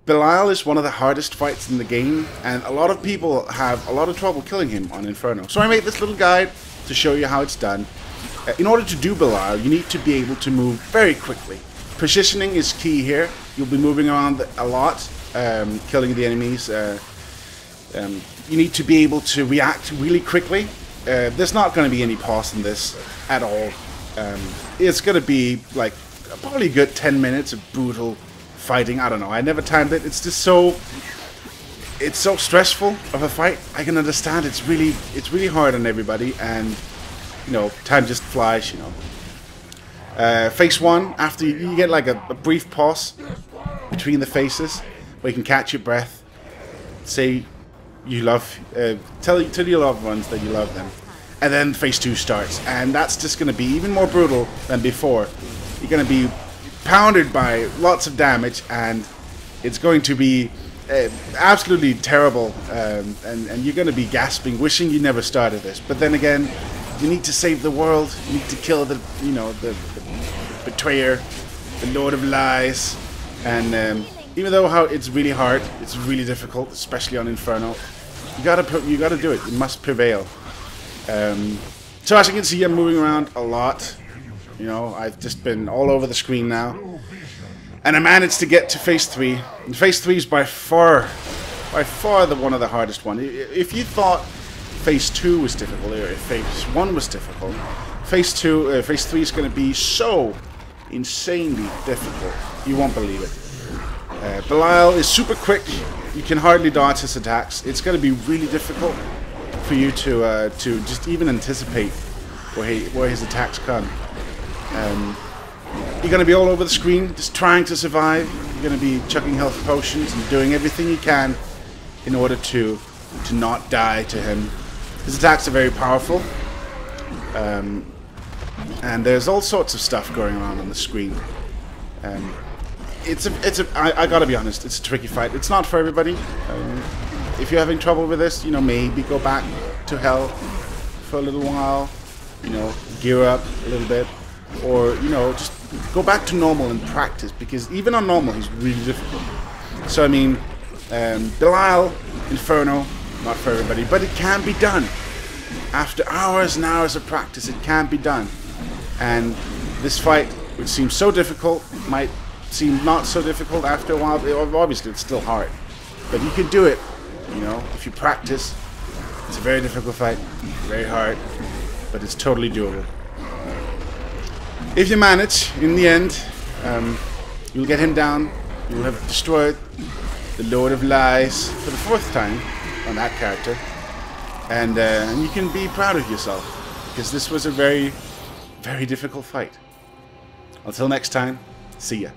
Belial is one of the hardest fights in the game, and a lot of people have a lot of trouble killing him on Inferno. So I made this little guide to show you how it's done. In order to do Belial, you need to be able to move very quickly. Positioning is key here. You'll be moving around a lot, killing the enemies. You need to be able to react really quickly. There's not going to be any pause in this at all. It's going to be like probably a good 10 minutes of brutal fighting. I don't know. I never timed it. It's just so... It's so stressful of a fight. I can understand it's really hard on everybody, and you know, time just flies, you know. Phase 1, after you get like a brief pause between the phases where you can catch your breath, say you love, tell your loved ones that you love them, and then phase 2 starts, and that's just going to be even more brutal than before. You're going to be pounded by lots of damage, and it's going to be absolutely terrible, and you're going to be gasping, wishing you never started this. But then again, you need to save the world. You need to kill the betrayer, the Lord of Lies, and even though it's really hard, it's really difficult, especially on Inferno. You gotta do it. You must prevail. So as you can see, I'm moving around a lot. You know, I've just been all over the screen now. And I managed to get to phase 3. And phase 3 is by far one of the hardest ones. If you thought phase 2 was difficult, or if phase 1 was difficult, phase 3 is going to be so insanely difficult. You won't believe it. Belial is super quick. You can hardly dodge his attacks. It's going to be really difficult for you to just even anticipate where his attacks come. You're going to be all over the screen, just trying to survive. You're going to be chucking health potions and doing everything you can in order to not die to him. His attacks are very powerful, and there's all sorts of stuff going on the screen. I gotta be honest, it's a tricky fight. It's not for everybody. If you're having trouble with this, you know, maybe go back to hell for a little while. You know, gear up a little bit. Or, you know, just go back to normal and practice, because even on normal he's really difficult. So I mean, Belial, Inferno, not for everybody, but it can be done. After hours and hours of practice, it can be done. And this fight, which seems so difficult, might seem not so difficult after a while. Obviously it's still hard, but you can do it, you know, if you practice. It's a very difficult fight, very hard, but it's totally doable. If you manage, in the end, you'll get him down. You'll have destroyed the Lord of Lies for the 4th time on that character, and you can be proud of yourself, because this was a very, very difficult fight. Until next time, see ya.